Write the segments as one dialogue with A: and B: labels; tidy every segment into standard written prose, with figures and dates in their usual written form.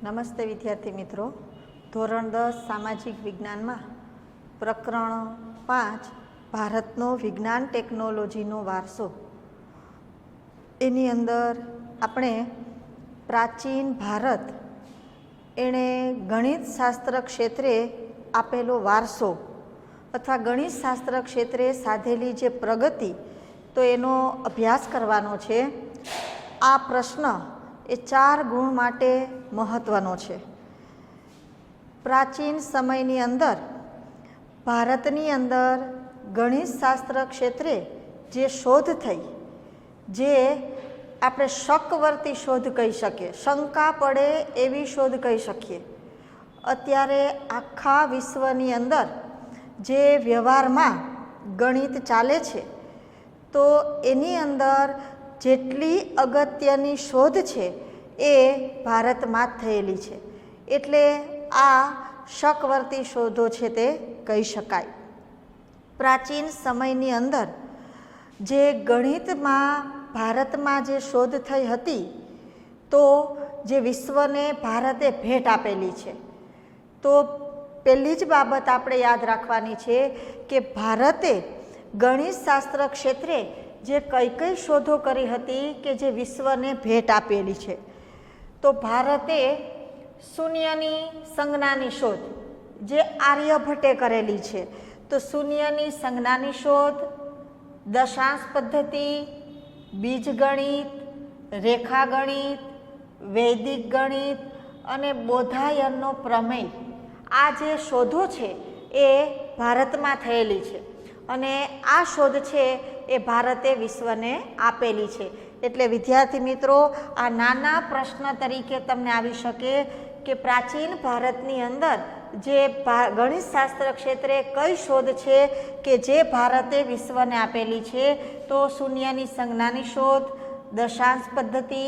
A: નમસ્તે વિદ્યાર્થી મિત્રો, ધોરણ 10 સામાજિક વિજ્ઞાનમાં પ્રકરણ 5 ભારતનો વિજ્ઞાન ટેકનોલોજીનો વારસો, એની અંદર આપણે પ્રાચીન ભારત એણે ગણિત શાસ્ત્ર ક્ષેત્રે આપેલો વારસો અથવા ગણિત શાસ્ત્ર ક્ષેત્રે સાધેલી જે પ્રગતિ, તો એનો અભ્યાસ કરવાનો છે. આ પ્રશ્ન એ 4 ગુણ માટે મહત્વનો છે. પ્રાચીન સમયની અંદર ભારતની અંદર ગણિત શાસ્ત્ર ક્ષેત્રે જે શોધ થઈ, જે આપણે શકવર્તી શોધ કહી શકીએ, શંકા પડે એવી શોધ કહી શકીએ. અત્યારે આખા વિશ્વની અંદર જે વ્યવહારમાં ગણિત ચાલે છે, તો એની અંદર જેટલી અગત્યની શોધ છે એ ભારતમાં જ થયેલી છે. એટલે આ શકવર્તી શોધો છે તે કહી શકાય. પ્રાચીન સમયની અંદર જે ગણિતમાં ભારતમાં જે શોધ થઈ હતી, તો જે વિશ્વને ભારતે ભેટ આપેલી છે, તો પહેલી જ બાબત આપણે યાદ રાખવાની છે કે ભારતે ગણિત શાસ્ત્ર ક્ષેત્રે જે કઈ કઈ શોધો કરી હતી કે જે વિશ્વને ભેટ આપેલી છે. તો ભારતે શૂન્યની સંજ્ઞાની શોધ જે આર્યભટ્ટે કરેલી છે, તો શૂન્યની સંજ્ઞાની શોધ, દશાંશ પદ્ધતિ, બીજગણિત, રેખાગણિત, વૈદિક ગણિત અને બોધાયનનો પ્રમેય, આ જે શોધો છે એ ભારતમાં થયેલી છે. અને આ શોધ છે એ ભારતે વિશ્વને આપેલી છે. એટલે વિદ્યાર્થી મિત્રો, આ નાના પ્રશ્ન તરીકે તમને આવી શકે કે પ્રાચીન ભારતની અંદર જે ગણિત શાસ્ત્ર ક્ષેત્રે કઈ શોધ છે કે જે ભારતે વિશ્વને આપેલી છે, તો શૂન્યની સંજ્ઞાની શોધ, દશાંશ પદ્ધતિ,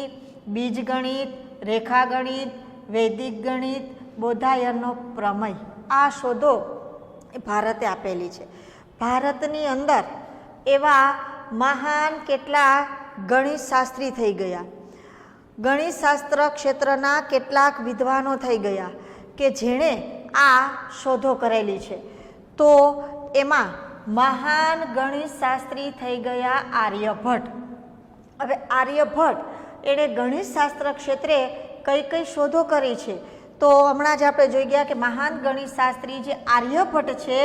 A: બીજગણિત, રેખાગણિત, વૈદિક ગણિત, બોધાયનનો પ્રમેય, આ શોધો એ ભારતે આપેલી છે. ભારતની અંદર એવા મહાન કેટલા ગણિત શાસ્ત્રી થઈ ગયા, ગણિત શાસ્ત્ર ક્ષેત્રના કેટલાક વિદ્વાનો થઈ ગયા કે જેણે આ શોધો કરેલી છે. તો એમાં મહાન ગણિત શાસ્ત્રી થઈ ગયા આર્યભટ્ટ. હવે આર્યભટ્ટ એણે ગણિત શાસ્ત્ર ક્ષેત્રે કઈ કઈ શોધો કરી છે, તો હમણાં જ આપણે જોઈ ગયા કે મહાન ગણિત શાસ્ત્રી જે આર્યભટ્ટ છે,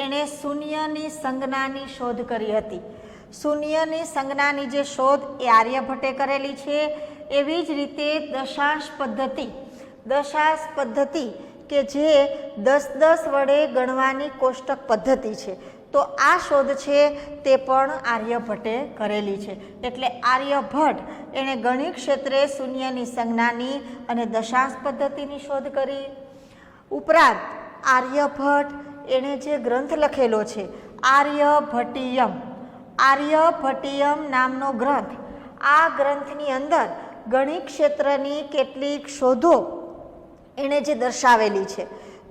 A: એણે શૂન્યની સંજ્ઞાની શોધ કરી હતી. શૂન્યની સંજ્ઞાની જે શોધ એ આર્યભટ્ટે કરેલી છે. એવી જ રીતે દશાંશ પદ્ધતિ કે જે 10 વડે ગણવાની કોષ્ટક પદ્ધતિ છે, તો આ શોધ છે તે પણ આર્યભટ્ટે કરેલી છે. એટલે આર્યભટ્ટ એણે ગણિત ક્ષેત્રે શૂન્યની સંજ્ઞાની અને દશાંશ પદ્ધતિની શોધ કરી. ઉપરાંત આર્યભટ્ટ એણે જે ગ્રંથ લખેલો છે આર્યભટ્ટીયમ નામનો ગ્રંથ, આ ગ્રંથની અંદર ગણિત ક્ષેત્રની કેટલીક શોધો એણે જે દર્શાવેલી છે,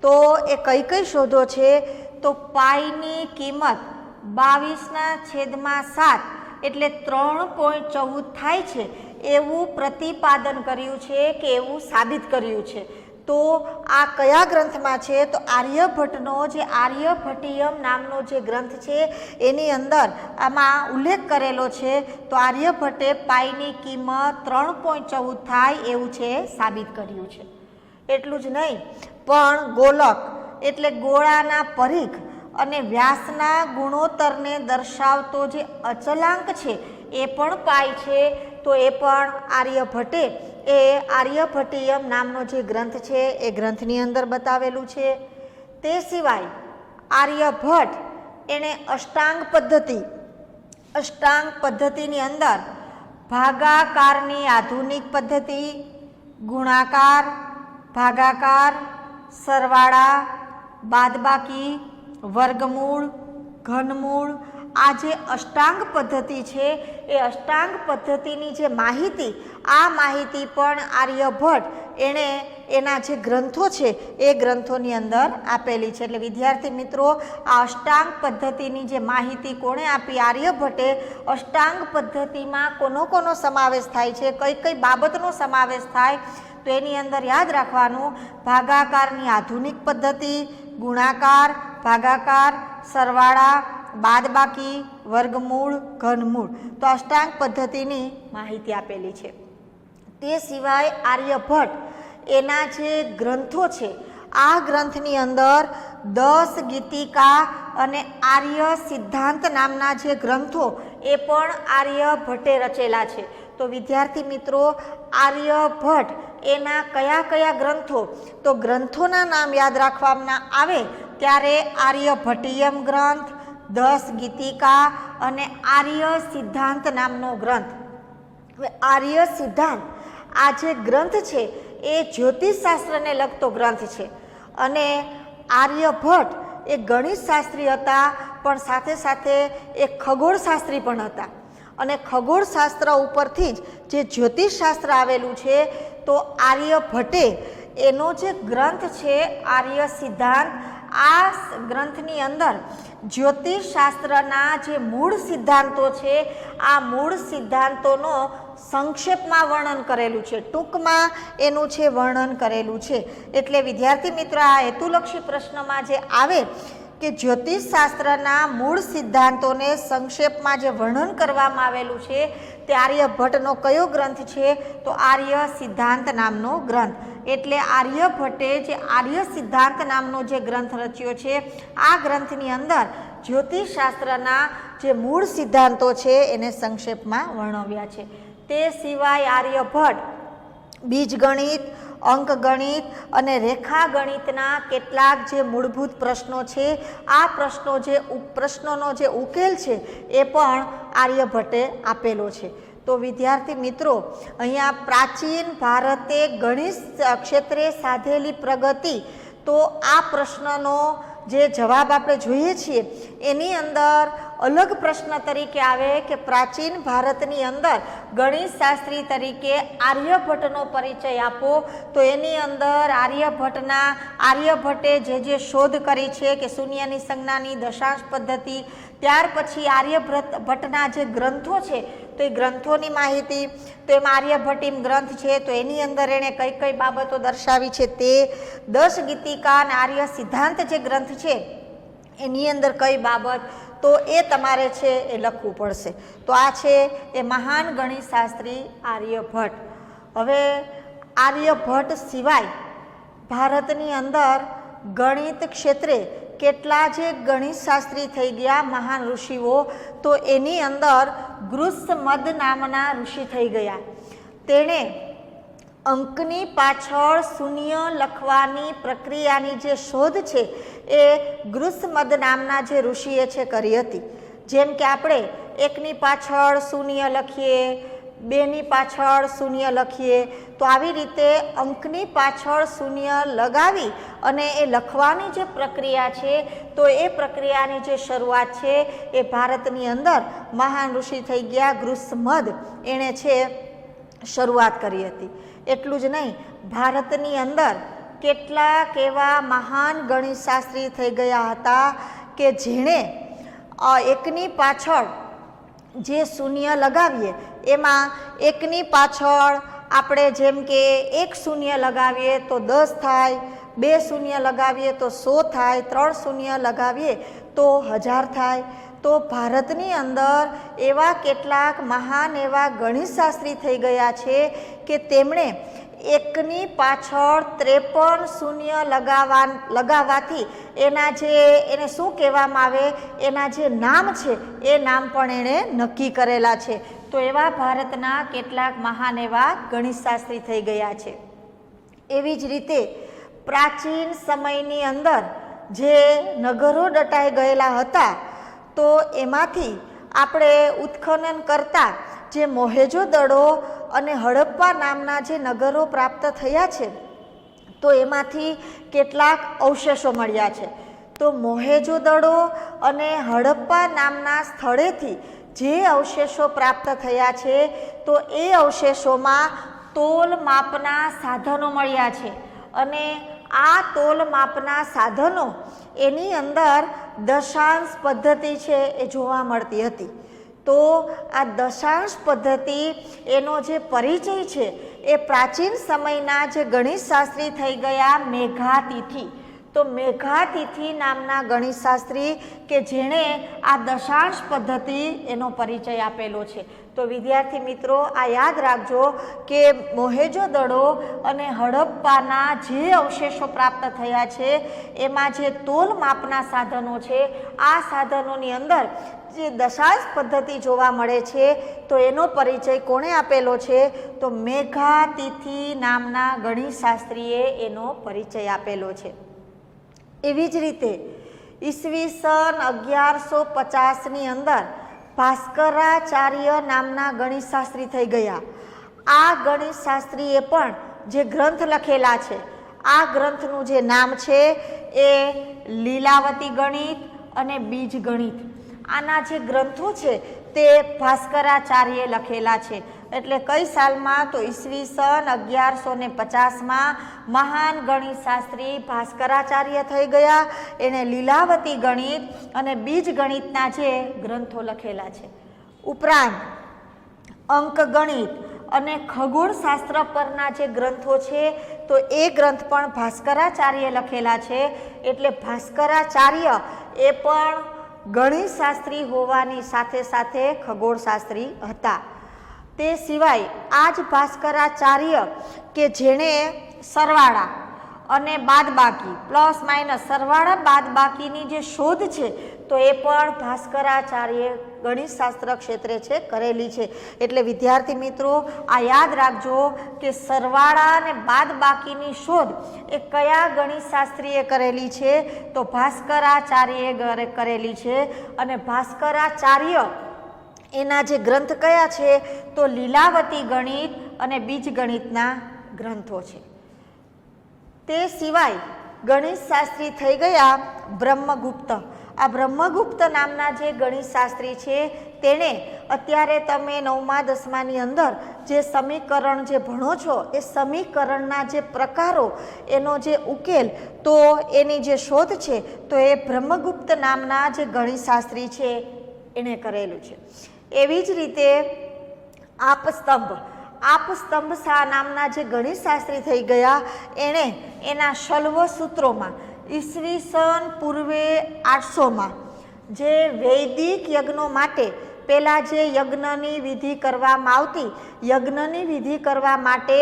A: તો એ કઈ કઈ શોધો છે, તો પાઈની કિંમત 22/7 એટલે 3.14 થાય છે એવું પ્રતિપાદન કર્યું છે કે એવું સાબિત કર્યું છે. તો આ કયા ગ્રંથમાં છે, તો આર્યભટ્ટનો જે આર્યભટ્ટીયમ નામનો જે ગ્રંથ છે એની અંદર આમાં ઉલ્લેખ કરેલો છે. તો આર્યભટ્ટે પાઈની કિંમત 3.14 થાય એવું છે સાબિત કર્યું છે. એટલું જ નહીં, પણ ગોલક એટલે ગોળાના પરિઘ અને વ્યાસના ગુણોત્તરને દર્શાવતો જે અચલાંક છે એ પણ પાઈ છે. તો એ પણ આર્યભટ્ટે એ આર્યભટ્ટીયમ નામનો જે ગ્રંથ છે એ ગ્રંથની અંદર બતાવેલું છે. તે સિવાય આર્યભટ્ટ એણે અષ્ટાંગ પદ્ધતિની અંદર ભાગાકારની આધુનિક પદ્ધતિ, ગુણાકાર, ભાગાકાર, સરવાળા, બાદબાકી, વર્ગમૂળ, ઘનમૂળ, આ જે અષ્ટાંગ પદ્ધતિ છે એ અષ્ટાંગ પદ્ધતિની જે માહિતી, આ માહિતી પણ આર્યભટ્ટ એણે એના જે ગ્રંથો છે એ ગ્રંથોની અંદર આપેલી છે. એટલે વિદ્યાર્થી મિત્રો, આ અષ્ટાંગ પદ્ધતિની જે માહિતી કોણે આપી? આર્યભટ્ટે. અષ્ટાંગ પદ્ધતિમાં કોનો સમાવેશ થાય છે, કઈ કઈ બાબતનો સમાવેશ થાય, તો એની અંદર યાદ રાખવાનું ભાગાકારની આધુનિક પદ્ધતિ, ગુણાકાર, ભાગાકાર, સરવાળા, બાદબાકી, વર્ગમૂળ, ઘનમૂળ, તો અષ્ટાંગ પદ્ધતિની માહિતી આપેલી છે. તે સિવાય આર્યભટ્ટ એના જે ગ્રંથો છે, આ ગ્રંથની અંદર 10 ગીતિકા અને આર્ય સિદ્ધાંત નામના જે ગ્રંથો એ પણ આર્યભટ્ટે રચેલા છે. તો વિદ્યાર્થી મિત્રો, આર્યભટ્ટ એના કયા કયા ગ્રંથો, તો ગ્રંથોના નામ યાદ રાખવાના આવે ત્યારે આર્યભટ્ટીયમ ગ્રંથ, 10 ગીતિકા અને આર્ય સિદ્ધાંત નામનો ગ્રંથ. હવે આર્ય સિદ્ધાંત આ જે ગ્રંથ છે એ જ્યોતિષશાસ્ત્રને લગતો ગ્રંથ છે અને આર્યભટ્ટ એ ગણિતશાસ્ત્રી હતા, પણ સાથે સાથે એ ખગોળશાસ્ત્રી પણ હતા અને ખગોળશાસ્ત્ર ઉપરથી જ જે જ્યોતિષશાસ્ત્ર આવેલું છે. તો આર્યભટ્ટે એનો જે ગ્રંથ છે આર્ય સિદ્ધાંત, આ ગ્રંથની અંદર જ્યોતિષશાસ્ત્રના જે મૂળ સિદ્ધાંતો છે, આ મૂળ સિદ્ધાંતોનો સંક્ષેપમાં વર્ણન કરેલું છે, ટૂંકમાં એનું છે વર્ણન કરેલું છે. એટલે વિદ્યાર્થી મિત્રો, આ હેતુલક્ષી પ્રશ્નમાં જે આવે કે જ્યોતિષશાસ્ત્રના મૂળ સિદ્ધાંતોને સંક્ષેપમાં જે વર્ણન કરવામાં આવેલું છે તે આર્યભટ્ટનો કયો ગ્રંથ છે, તો આર્ય સિદ્ધાંત નામનો ગ્રંથ. એટલે આર્યભટ્ટે જે આર્ય સિદ્ધાંત નામનો જે ગ્રંથ રચ્યો છે, આ ગ્રંથની અંદર જ્યોતિષશાસ્ત્રના જે મૂળ સિદ્ધાંતો છે એને સંક્ષેપમાં વર્ણવ્યા છે. તે સિવાય આર્યભટ્ટ બીજગણિત, અંકગણિત અને રેખાગણિતના કેટલાક જે મૂળભૂત પ્રશ્નો છે, આ પ્રશ્નોનો જે ઉકેલ છે એ પણ આર્યભટ્ટે આપેલો છે. તો વિદ્યાર્થી મિત્રો, અહીંયા પ્રાચીન ભારતે ગણિત ક્ષેત્રે સાધેલી પ્રગતિ, તો આ પ્રશ્નનો જે જવાબ આપણે જોઈએ છીએ એની અંદર અલગ પ્રશ્ન તરીકે આવે કે પ્રાચીન ભારતની અંદર ગણિતશાસ્ત્રી તરીકે આર્યભટ્ટનો પરિચય આપો. તો એની અંદર આર્યભટ્ટે જે શોધ કરી છે કે શૂન્યની સંજ્ઞાની, દશાંશ પદ્ધતિ, ત્યાર પછી આર્યભટ્ટના જે ગ્રંથો છે તો એ ગ્રંથોની માહિતી, તો એમાં આર્યભટ્ટીમ ગ્રંથ છે તો એની અંદર એણે કઈ કઈ બાબતો દર્શાવી છે તે, 10 ગીતિકા અને આર્ય સિદ્ધાંત જે ગ્રંથ છે એની અંદર કઈ બાબત, તો એ તમારે છે એ લખવું પડશે. તો આ છે એ મહાન ગણિતશાસ્ત્રી આર્યભટ્ટ. હવે આર્યભટ્ટ સિવાય ભારતની અંદર ગણિત ક્ષેત્રે કેટલા જે ગણિતશાસ્ત્રી થઈ ગયા મહાન ઋષિઓ, તો એની અંદર ગૃત્સમદ નામના ઋષિ થઈ ગયા. તેણે અંકની પાછળ શૂન્ય લખવાની પ્રક્રિયાની જે શોધ છે એ ગૃત્સમદ નામના જે ઋષિએ છે કરી હતી. જેમ કે આપણે 1ની પાછળ શૂન્ય લખીએ, 2ની પાછળ શૂન્ય લખીએ, તો આવી રીતે અંકની પાછળ શૂન્ય લગાવી અને એ લખવાની જે પ્રક્રિયા છે તો એ પ્રક્રિયાની જે શરૂઆત છે એ ભારતની અંદર મહાન ઋષિ થઈ ગયા ગૃત્સમદ, એણે છે શરૂઆત કરી હતી. એટલું જ નહીં, ભારતની અંદર કેટલાક એવા મહાન ગણિતશાસ્ત્રી થઈ ગયા હતા કે જેણે 1ની પાછળ જે શૂન્ય લગાવીએ એમાં 1ની પાછળ આપણે જેમ કે 1 શૂન્ય લગાવીએ તો 10 થાય, 2 શૂન્ય લગાવીએ તો 100 થાય, 3 શૂન્ય લગાવીએ તો 1000 થાય. તો ભારતની અંદર એવા કેટલાક મહાન એવા ગણિતશાસ્ત્રી થઈ ગયા છે કે તેમણે 1ની પાછળ 53 શૂન્ય લગાવવાથી એને શું કહેવામાં આવે, એના જે નામ છે એ નામ પણ એણે નક્કી કરેલા છે. તો એવા ભારતના કેટલાક મહાન એવા ગણિતશાસ્ત્રી થઈ ગયા છે. એવી જ રીતે પ્રાચીન સમયની અંદર જે નગરો દટાઈ ગયેલા હતા તો એમાંથી આપણે ઉત્ખનન કરતા જે મોહેંજો-દડો અને હડપ્પા નામના જે નગરો પ્રાપ્ત થયા છે તો એમાંથી કેટલાક અવશેષો મળ્યા છે. તો મોહેંજો-દડો અને હડપ્પા નામના સ્થળેથી જે અવશેષો પ્રાપ્ત થયા છે તો એ અવશેષોમાં તોલ માપના સાધનો મળ્યા છે અને આ તોલ માપના સાધનો એની અંદર દશાંશ પદ્ધતિ છે એ જોવા મળતી હતી. તો આ દશાંશ પદ્ધતિ એનો જે પરિચય છે એ પ્રાચીન સમયના જે ગણિતશાસ્ત્રી થઈ ગયા મેઘાતિથિ. તો મેઘાતિથિ નામના ગણિતશાસ્ત્રી કે જેણે આ દશાંશ પદ્ધતિ એનો પરિચય આપેલો છે. તો વિદ્યાર્થી મિત્રો આ યાદ રાખજો કે મોહેજો-દડો અને હડપ્પાના જે અવશેષો પ્રાપ્ત થયા છે એમાં જે તોલ માપના સાધનો છે આ સાધનોની અંદર જે દશાંશ પદ્ધતિ જોવા મળે છે તો એનો પરિચય કોણે આપેલો છે? તો મેઘાતિથિ નામના ગણિતશાસ્ત્રીએ એનો પરિચય આપેલો છે. એવી જ રીતે ઈસવીસન 1150ની અંદર ભાસ્કરાચાર્ય નામના ગણિતશાસ્ત્રી થઈ ગયા. આ ગણિતશાસ્ત્રીએ પણ જે ગ્રંથ લખેલા છે આ ગ્રંથનું જે નામ છે એ લીલાવતી ગણિત અને બીજ ગણિત. આના જે ગ્રંથો છે તે ભાસ્કરાચાર્યએ લખેલા છે. એટલે કઈ સાલમાં? તો ઈસવીસન 1150માં મહાન ગણિતશાસ્ત્રી ભાસ્કરાચાર્ય થઈ ગયા. એણે લીલાવતી ગણિત અને બીજ ગણિતના જે ગ્રંથો લખેલા છે. ઉપરાંત અંક ગણિત અને ખગોળશાસ્ત્ર પરના જે ગ્રંથો છે તો એ ગ્રંથ પણ ભાસ્કરાચાર્યએ લખેલા છે. એટલે ભાસ્કરાચાર્ય એ પણ ગણિતશાસ્ત્રી હોવાની સાથે સાથે ખગોળશાસ્ત્રી હતા. તે સિવાય આ જ ભાસ્કરાચાર્ય કે જેણે સરવાળા અને બાદબાકી પ્લસ માઇનસ સરવાળા બાદબાકીની જે શોધ છે તો એ પણ ભાસ્કરાચાર્યએ ગણિતશાસ્ત્ર ક્ષેત્રે છે કરેલી છે. એટલે વિદ્યાર્થી મિત્રો આ યાદ રાખજો કે સરવાળા અને બાદબાકીની શોધ એ કયા ગણિતશાસ્ત્રીએ કરેલી છે? તો ભાસ્કરાચાર્યએ કરેલી છે. અને ભાસ્કરાચાર્ય એના જે ગ્રંથ કયા છે? તો લીલાવતી ગણિત અને બીજ ગણિતના ગ્રંથો છે. તે સિવાય ગણિતશાસ્ત્રી થઈ ગયા બ્રહ્મગુપ્ત. આ બ્રહ્મગુપ્ત નામના જે ગણિતશાસ્ત્રી છે તેણે અત્યારે તમે 9મા 10માની અંદર જે સમીકરણ જે ભણો છો એ સમીકરણના જે પ્રકારો એનો જે ઉકેલ તો એની જે શોધ છે તો એ બ્રહ્મગુપ્ત નામના જે ગણિતશાસ્ત્રી છે એણે કરેલું છે. એવી જ રીતે આપસ્તંભ શાહ નામના જે ગણિતશાસ્ત્રી થઈ ગયા એણે એના શલ્વ સૂત્રોમાં ઈસવીસન પૂર્વે 800માં જે વૈદિક યજ્ઞો માટે પહેલાં જે યજ્ઞની વિધિ કરવામાં આવતી, યજ્ઞની વિધિ કરવા માટે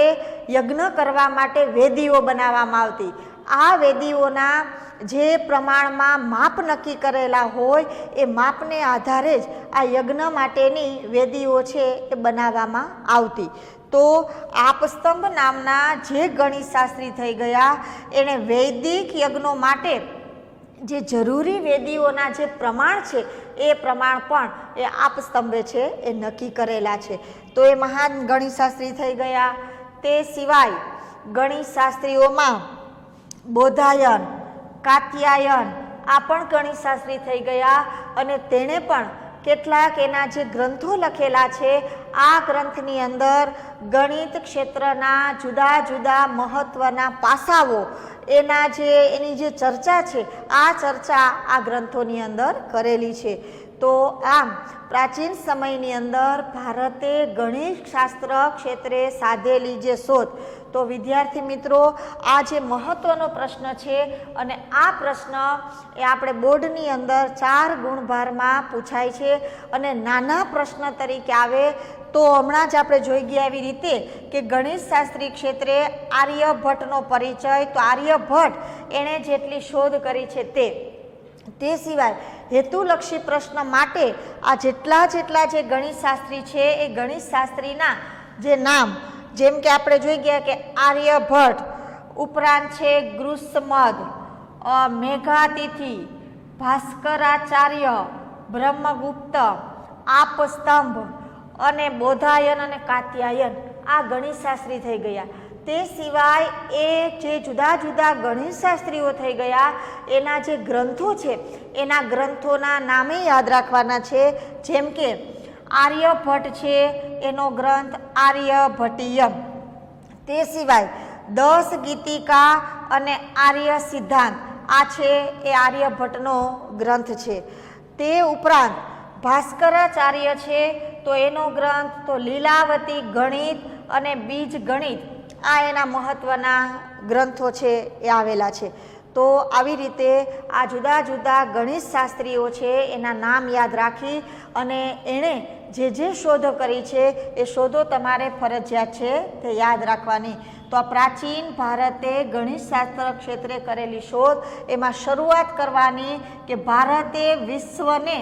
A: યજ્ઞ કરવા માટે વેદીઓ બનાવવામાં આવતી. આ વેદીઓના જે પ્રમાણમાં માપ નક્કી કરેલા હોય એ માપને આધારે જ આ યજ્ઞ માટેની વેદીઓ છે એ બનાવવામાં આવતી. તો આપસ્તંભ નામના જે ગણિતશાસ્ત્રી થઈ ગયા એણે વૈદિક યજ્ઞો માટે જે જરૂરી વેદીઓના જે પ્રમાણ છે એ પ્રમાણ પણ એ આપસ્તંભે છે એ નક્કી કરેલા છે. તો એ મહાન ગણિતશાસ્ત્રી થઈ ગયા. તે સિવાય ગણિતશાસ્ત્રીઓમાં બોધાયન, કાત્યાયન આ પણ ગણિતશાસ્ત્રી થઈ ગયા અને તેણે પણ કેટલાક એના જે ગ્રંથો લખેલા છે આ ગ્રંથની અંદર ગણિત ક્ષેત્રના જુદા જુદા મહત્વના પાસાઓ એની જે ચર્ચા છે આ ચર્ચા આ ગ્રંથોની અંદર કરેલી છે. તો આમ પ્રાચીન સમયની અંદર ભારતે ગણિતશાસ્ત્ર ક્ષેત્રે સાધેલી જે શોધ, તો વિદ્યાર્થી મિત્રો આ જે મહત્વનો પ્રશ્ન છે અને આ પ્રશ્ન એ આપણે બોર્ડની અંદર 4 ગુણભારમાં પૂછાય છે અને નાના પ્રશ્ન તરીકે આવે તો હમણાં જ આપણે જોઈ ગયા એવી રીતે કે ગણિતશાસ્ત્રી ક્ષેત્રે આર્યભટ્ટનો પરિચય, તો આર્યભટ્ટ એણે જેટલી શોધ કરી છે તે સિવાય હેતુલક્ષી પ્રશ્ન માટે આ જેટલા જે ગણિતશાસ્ત્રી છે એ ગણિતશાસ્ત્રીના જે નામ, જેમ કે આપણે જોઈ ગયા કે આર્યભટ્ટ, ઉપરાંત છે ગૃહસ્મદ, મેઘાતિથિ, ભાસ્કરાચાર્ય, બ્રહ્મગુપ્ત, આપસ્તંભ અને બોધાયન અને કાત્યાયન આ ગણિતશાસ્ત્રી થઈ ગયા. તે સિવાય એ જે જુદા જુદા ગણિતશાસ્ત્રીઓ થઈ ગયા એના જે ગ્રંથો છે એના ગ્રંથોના નામે યાદ રાખવાના છે. જેમ કે આર્યભટ્ટ છે એનો ગ્રંથ આર્યભટ્ટીયમ. તે સિવાય 10 ગીતિકા અને આર્ય સિદ્ધાંત આ છે એ આર્યભટ્ટનો ગ્રંથ છે. તે ઉપરાંત ભાસ્કરાચાર્ય છે તો એનો ગ્રંથ તો લીલાવતી ગણિત અને બીજ ગણિત આ એના મહત્ત્વના ગ્રંથો છે એ આવેલા છે. તો આવી રીતે આ જુદા જુદા ગણિત શાસ્ત્રીઓ છે એના નામ યાદ રાખી અને એણે જે શોધો કરી છે એ શોધો તમારે ફરજિયાત છે તે યાદ રાખવાની. તો આ પ્રાચીન ભારતે ગણિતશાસ્ત્ર ક્ષેત્રે કરેલી શોધ એમાં શરૂઆત કરવાની કે ભારતે વિશ્વને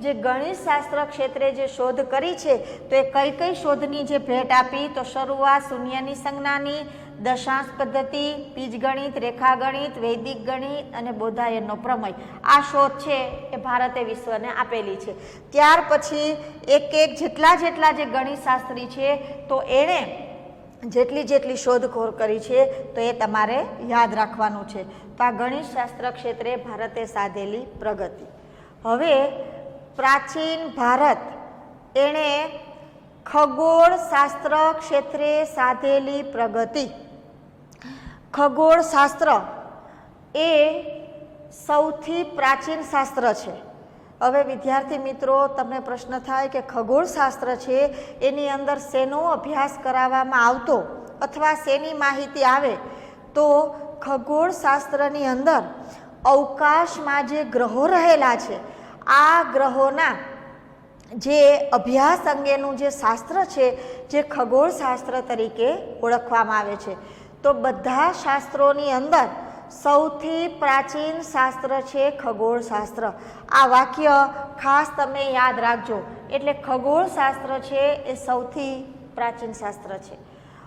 A: જે ગણિતશાસ્ત્ર ક્ષેત્રે જે શોધ કરી છે તો એ કઈ કઈ શોધની જે ભેટ આપી, તો શરૂઆત શૂન્યની સંજ્ઞાની, દશાંશ પદ્ધતિ, બીજગણિત, રેખાગણિત, વૈદિક ગણિત અને બોધાયનનો પ્રમેય. આ શોધ છે એ ભારતે વિશ્વને આપેલી છે. ત્યાર પછી એક જેટલા જે ગણિતશાસ્ત્રી છે તો એણે જેટલી શોધખોળ કરી છે તો એ તમારે યાદ રાખવાનું છે. તો આ ગણિતશાસ્ત્ર ક્ષેત્રે ભારતે સાધેલી પ્રગતિ. હવે પ્રાચીન ભારત એણે ખગોળશાસ્ત્ર ક્ષેત્રે સાધેલી પ્રગતિ. ખગોળશાસ્ત્ર એ સૌથી પ્રાચીન શાસ્ત્ર છે. હવે વિદ્યાર્થી મિત્રો, તમને પ્રશ્ન થાય કે ખગોળશાસ્ત્ર છે એની અંદર શેનો અભ્યાસ કરાવવામાં આવતો અથવા શેની માહિતી આવે, તો ખગોળશાસ્ત્રની અંદર અવકાશમાં જે ગ્રહો રહેલા છે આ ગ્રહોના જે અભ્યાસ અંગેનું જે શાસ્ત્ર છે જે ખગોળશાસ્ત્ર તરીકે ઓળખવામાં આવે છે. તો બધા શાસ્ત્રોની અંદર સૌથી પ્રાચીન શાસ્ત્ર છે ખગોળશાસ્ત્ર. આ વાક્ય ખાસ તમે યાદ રાખજો. એટલે ખગોળશાસ્ત્ર છે એ સૌથી પ્રાચીન શાસ્ત્ર છે.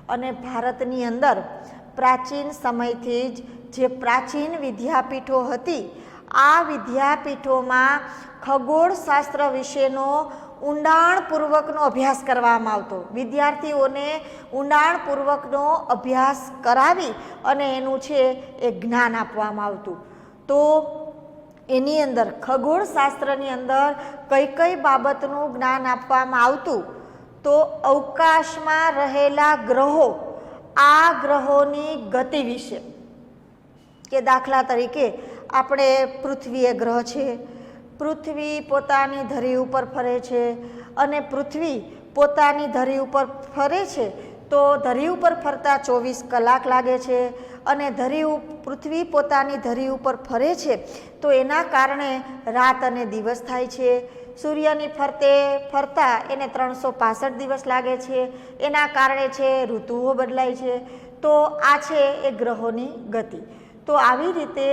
A: અને ભારતની અંદર પ્રાચીન સમયથી જ જે પ્રાચીન વિદ્યાપીઠો હતી આ વિદ્યાપીઠોમાં ખગોળશાસ્ત્ર વિશેનો ઊંડાણપૂર્વકનો અભ્યાસ કરવામાં આવતો. વિદ્યાર્થીઓને ઊંડાણપૂર્વકનો અભ્યાસ કરાવી અને એનું છે એ જ્ઞાન આપવામાં આવતું. તો એની અંદર ખગોળશાસ્ત્રની અંદર કઈ બાબતનું જ્ઞાન આપવામાં આવતું, તો અવકાશમાં રહેલા ગ્રહો, આ ગ્રહોની ગતિ વિશે. કે દાખલા તરીકે આપણે પૃથ્વી એ ગ્રહ છે, પૃથ્વી પોતાની ધરી ઉપર ફરે છે અને પૃથ્વી પોતાની ધરી ઉપર ફરે છે તો ધરી ઉપર ફરતા 24 કલાક લાગે છે અને પૃથ્વી પોતાની ધરી ઉપર ફરે છે તો એના કારણે રાત અને દિવસ થાય છે. સૂર્યની ફરતે ફરતા એને 365 દિવસ લાગે છે. એના કારણે છે ઋતુઓ બદલાય છે. તો આ છે એ ગ્રહોની ગતિ. તો આવી રીતે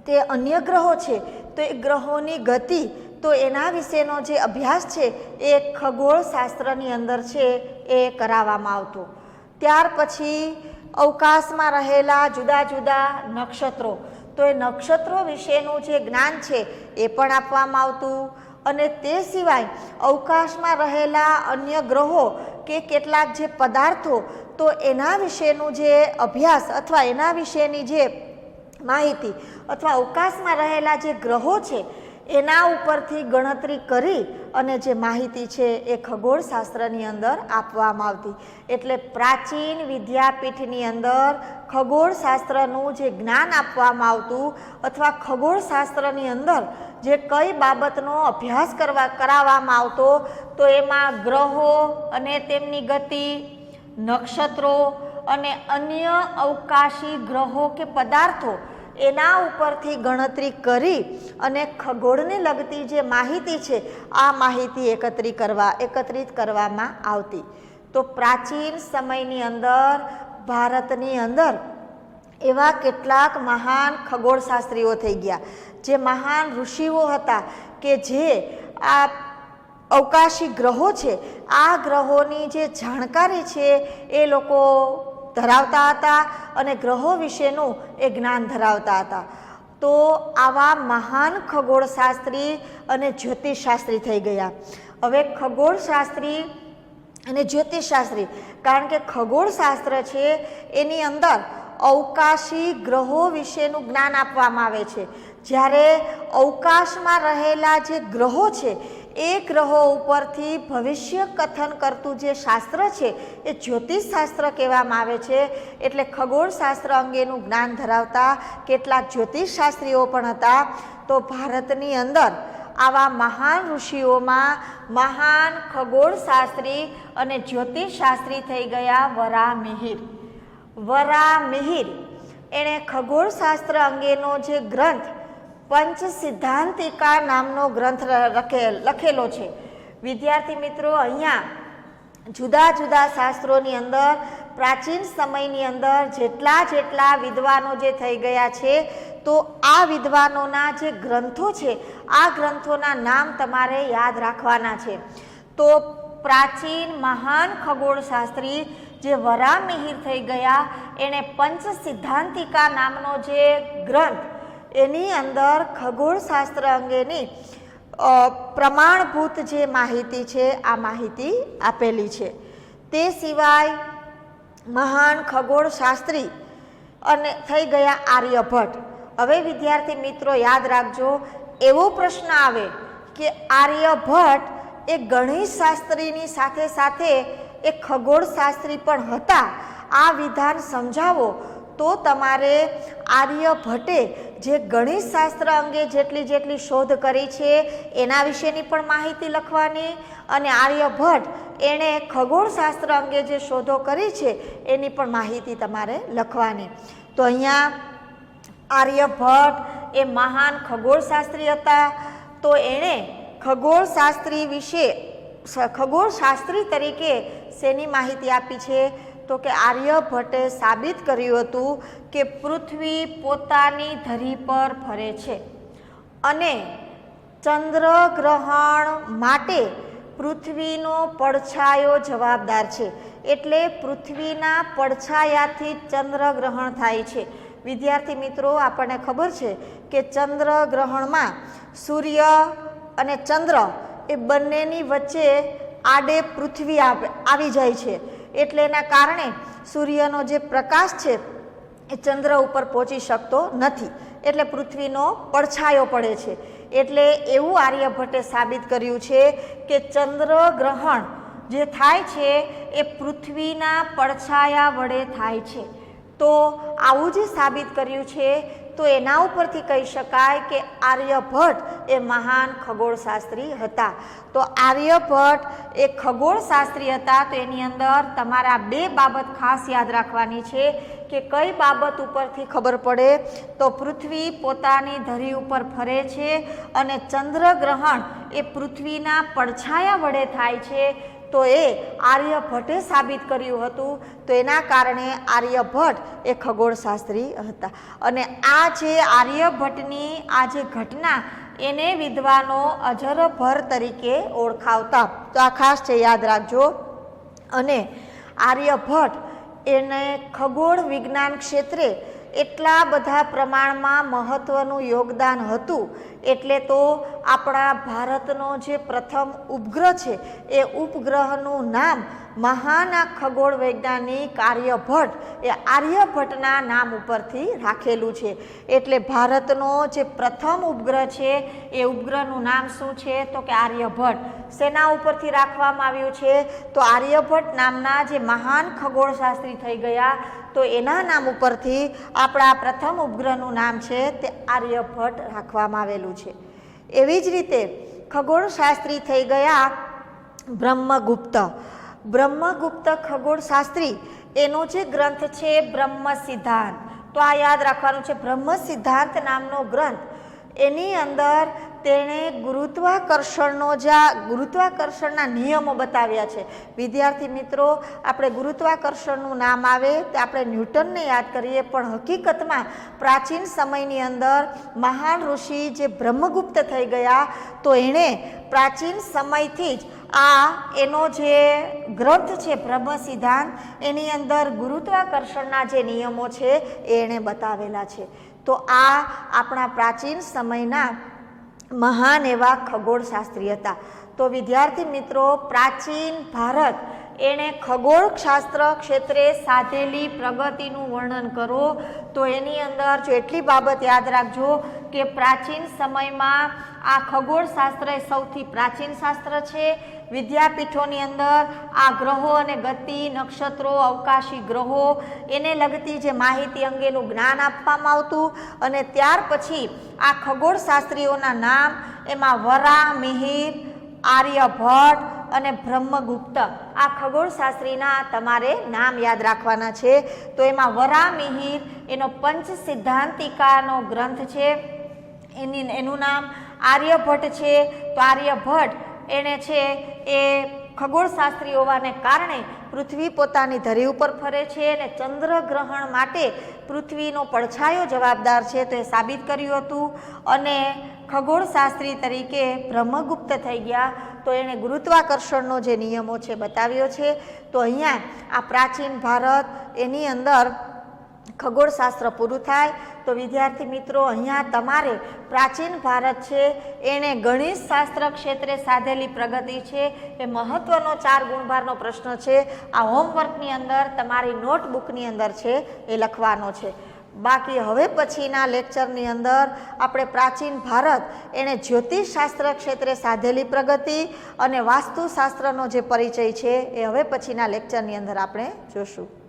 A: તે અન્ય ગ્રહો છે તો એ ગ્રહોની ગતિ, તો એના વિશેનો જે અભ્યાસ છે એ ખગોળશાસ્ત્રની અંદર છે એ કરાવવામાં આવતો. ત્યાર પછી અવકાશમાં રહેલા જુદા જુદા નક્ષત્રો, તો એ નક્ષત્રો વિશેનું જે જ્ઞાન છે એ પણ આપવામાં આવતું. અને તે સિવાય અવકાશમાં રહેલા અન્ય ગ્રહો કે કેટલાક જે પદાર્થો, તો એના વિશેનું જે અભ્યાસ અથવા એના વિશેની જે માહિતી અથવા અવકાશમાં રહેલા જે ગ્રહો છે એના ઉપરથી ગણતરી કરી અને જે માહિતી છે એ ખગોળશાસ્ત્રની અંદર આપવામાં આવતી. એટલે પ્રાચીન વિદ્યાપીઠની અંદર ખગોળશાસ્ત્રનું જે જ્ઞાન આપવામાં આવતું અથવા ખગોળશાસ્ત્રની અંદર જે કઈ બાબતનો અભ્યાસ કરાવવામાં આવતો, તો એમાં ગ્રહો અને તેમની ગતિ, નક્ષત્રો અને અન્ય અવકાશી ગ્રહો કે પદાર્થો એના ઉપરથી ગણતરી કરી અને ખગોળને લગતી જે માહિતી છે આ માહિતી એકત્રિત કરવામાં આવતી. તો પ્રાચીન સમયની અંદર ભારતની અંદર એવા કેટલાક મહાન ખગોળશાસ્ત્રીઓ થઈ ગયા, જે મહાન ઋષિઓ હતા કે જે આ અવકાશી ગ્રહો છે આ ગ્રહોની જે જાણકારી છે એ લોકો ધરાવતા હતા અને ગ્રહો વિશેનું એ જ્ઞાન ધરાવતા હતા. તો આવા મહાન ખગોળશાસ્ત્રી અને જ્યોતિષશાસ્ત્રી થઈ ગયા. હવે ખગોળશાસ્ત્રી અને જ્યોતિષશાસ્ત્રી, કારણ કે ખગોળશાસ્ત્ર છે એની અંદર અવકાશી ગ્રહો વિશેનું જ્ઞાન આપવામાં આવે છે. જ્યારે અવકાશમાં રહેલા જે ગ્રહો છે એ ગ્રહો ઉપરથી ભવિષ્ય કથન કરતું જે શાસ્ત્ર છે એ જ્યોતિષશાસ્ત્ર કહેવામાં આવે છે. એટલે ખગોળશાસ્ત્ર અંગેનું જ્ઞાન ધરાવતા કેટલાક જ્યોતિષશાસ્ત્રીઓ પણ હતા. તો ભારતની અંદર આવા મહાન ઋષિઓમાં મહાન ખગોળશાસ્ત્રી અને જ્યોતિષશાસ્ત્રી થઈ ગયા વરાહમિહિર. વરાહમિહિર એણે ખગોળશાસ્ત્ર અંગેનો જે ગ્રંથ પંચ સિદ્ધાંતિકા નામનો ગ્રંથ લખેલો છે. વિદ્યાર્થી મિત્રો, અહીંયા જુદા જુદા શાસ્ત્રોની અંદર પ્રાચીન સમયની અંદર જેટલા વિદ્વાનો જે થઈ ગયા છે, તો આ વિદ્વાનોના જે ગ્રંથો છે, આ ગ્રંથોના નામ તમારે યાદ રાખવાના છે. તો પ્રાચીન મહાન ખગોળશાસ્ત્રી જે વરાહમિહિર થઈ ગયા, એણે પંચ સિદ્ધાંતિકા નામનો જે ગ્રંથ, એની અંદર ખગોળશાસ્ત્ર અંગેની પ્રમાણભૂત જે માહિતી છે, આ માહિતી આપેલી છે. તે સિવાય મહાન ખગોળશાસ્ત્રી અને થઈ ગયા આર્યભટ્ટ. હવે વિદ્યાર્થી મિત્રો યાદ રાખજો, એવો પ્રશ્ન આવે કે આર્યભટ્ટ એ ગણિતશાસ્ત્રીની સાથે સાથે એ ખગોળશાસ્ત્રી પણ હતા, આ વિધાન સમજાવો. તો તમારે આર્યભટ્ટે જે ગણિતશાસ્ત્ર અંગે જેટલી શોધ કરી છે એના વિશેની પણ માહિતી લખવાની, અને આર્યભટ્ટ એણે ખગોળશાસ્ત્ર અંગે જે શોધો કરી છે એની પણ માહિતી તમારે લખવાની. તો અહીંયા આર્યભટ્ટ એ મહાન ખગોળશાસ્ત્રી હતા. તો એણે ખગોળશાસ્ત્રી તરીકે શેની માહિતી આપી છે? તો કે આર્યભટ્ટે સાબિત કર્યું હતું કે પૃથ્વી પોતાની ધરી પર ફરે છે અને ચંદ્રગ્રહણ માટે પૃથ્વીનો પડછાયો જવાબદાર છે. એટલે પૃથ્વીના પડછાયાથી ચંદ્રગ્રહણ થાય છે. વિદ્યાર્થી મિત્રો, આપણને ખબર છે કે ચંદ્રગ્રહણમાં સૂર્ય અને ચંદ્ર એ બંનેની વચ્ચે આડે પૃથ્વી આવી જાય છે. એટલે એના કારણે સૂર્યનો જે પ્રકાશ છે એ ચંદ્ર ઉપર પહોંચી શકતો નથી, એટલે પૃથ્વીનો પડછાયો પડે છે. એટલે એવું આર્યભટ્ટે સાબિત કર્યું છે કે ચંદ્રગ્રહણ જે થાય છે એ પૃથ્વીના પડછાયા વડે થાય છે. તો આવું જે સાબિત કર્યું છે, તો એના ઉપરથી કહી શકાય કે આર્યભટ્ટ એ મહાન ખગોળશાસ્ત્રી હતા. તો આર્યભટ્ટ એ ખગોળશાસ્ત્રી હતા. તો એની અંદર તમારા બે બાબત ખાસ યાદ રાખવાની છે કે કઈ બાબત ઉપરથી ખબર પડે? તો પૃથ્વી પોતાની ધરી ઉપર ફરે છે અને ચંદ્રગ્રહણ એ પૃથ્વીના પડછાયા વડે થાય છે. તો એ આર્યભટ્ટે સાબિત કર્યું હતું. તો એના કારણે આર્યભટ્ટ એ ખગોળશાસ્ત્રી હતા. અને આ જે આર્યભટ્ટની આ જે ઘટના, એને વિદ્વાનો અજરભર તરીકે ઓળખાવતા. તો આ ખાસ છે, યાદ રાખજો. અને આર્યભટ્ટ એને ખગોળ વિજ્ઞાન ક્ષેત્રે એટલા બધા પ્રમાણમાં મહત્વનું યોગદાન હતું, એટલે તો આપણા ભારતનો જે પ્રથમ ઉપગ્રહ છે એ ઉપગ્રહનું નામ મહાન ખગોળ વૈજ્ઞાનિક આર્યભટ્ટ એ આર્યભટ્ટના નામ ઉપરથી રાખેલું છે. એટલે ભારતનો જે પ્રથમ ઉપગ્રહ છે એ ઉપગ્રહનું નામ શું છે? તો કે આર્યભટ્ટ. શેના ઉપરથી રાખવામાં આવ્યું છે? તો આર્યભટ્ટ નામના જે મહાન ખગોળશાસ્ત્રી થઈ ગયા, તો એના નામ ઉપરથી આપણા પ્રથમ ઉપગ્રહનું નામ છે તે આર્યભટ્ટ રાખવામાં આવેલું છે. એવી જ રીતે ખગોળશાસ્ત્રી થઈ ગયા બ્રહ્મગુપ્ત. બ્રહ્મગુપ્ત ખગોળશાસ્ત્રી, એનો જે ગ્રંથ છે બ્રહ્મ સિદ્ધાંત. તો આ યાદ રાખવાનું છે, બ્રહ્મ સિદ્ધાંત નામનો ગ્રંથ, એની અંદર તેણે ગુરુત્વાકર્ષણના નિયમો બતાવ્યા છે. વિદ્યાર્થી મિત્રો, આપણે ગુરુત્વાકર્ષણનું નામ આવે તો આપણે ન્યૂટનને યાદ કરીએ, પણ હકીકતમાં પ્રાચીન સમયની અંદર મહાન ઋષિ જે બ્રહ્મગુપ્ત થઈ ગયા, તો એણે પ્રાચીન સમયથી જ એનો જે ગ્રંથ છે બ્રહ્મ સિદ્ધાંત, એની અંદર ગુરુત્વાકર્ષણના જે નિયમો છે એ એણે બતાવેલા છે. તો આ આપણા પ્રાચીન સમયના મહાન એવા ખગોળશાસ્ત્રી હતા. તો વિદ્યાર્થી મિત્રો, પ્રાચીન ભારત એણે ખગોળશાસ્ત્ર ક્ષેત્રે સાધેલી પ્રગતિનું વર્ણન કરો. તો એની અંદર જો એટલી બાબત યાદ રાખજો કે પ્રાચીન સમયમાં આ ખગોળશાસ્ત્ર એ સૌથી પ્રાચીન શાસ્ત્ર છે. વિદ્યાપીઠોની અંદર આ ગ્રહો અને ગતિ, નક્ષત્રો, અવકાશી ગ્રહો એને લગતી જે માહિતી અંગેનું જ્ઞાન આપવામાં આવતું. અને ત્યાર પછી આ ખગોળશાસ્ત્રીઓના નામ એમાં વરા, મિહિર, આર્યભટ્ટ અને બ્રહ્મગુપ્ત આ ખગોળશાસ્ત્રીના તમારે નામ યાદ રાખવાના છે. તો એમાં વરા મિહિર એનો પંચ સિદ્ધાંતિકાનો ગ્રંથ છે, એનું નામ આર્યભટ્ટ છે. તો આર્યભટ્ટ એને છે એ ખગોળશાસ્ત્રી હોવાને કારણે પૃથ્વી પોતાની ધરી ઉપર ફરે છે અને ચંદ્રગ્રહણ માટે પૃથ્વીનો પડછાયો જવાબદાર છે તો એ સાબિત કર્યું હતું. અને ખગોળશાસ્ત્રી તરીકે બ્રહ્મગુપ્ત થઈ ગયા તો એણે ગુરુત્વાકર્ષણનો જે નિયમો છે બતાવ્યો છે. તો અહીંયા આ પ્રાચીન ભારત એની અંદર ખગોળશાસ્ત્ર પૂરું થાય. તો વિદ્યાર્થી મિત્રો, અહીંયા તમારે પ્રાચીન ભારત છે એણે ગણિત શાસ્ત્ર ક્ષેત્રે સાધેલી પ્રગતિ છે એ મહત્વનો 4 ગુણભારનો પ્રશ્ન છે. આ હોમવર્કની અંદર તમારી નોટબુકની અંદર છે એ લખવાનો છે. બાકી હવે પછીના લેક્ચરની અંદર આપણે પ્રાચીન ભારત એણે જ્યોતિષશાસ્ત્ર ક્ષેત્રે સાધેલી પ્રગતિ અને વાસ્તુશાસ્ત્રનો જે પરિચય છે એ હવે પછીના લેક્ચરની અંદર આપણે જોશું.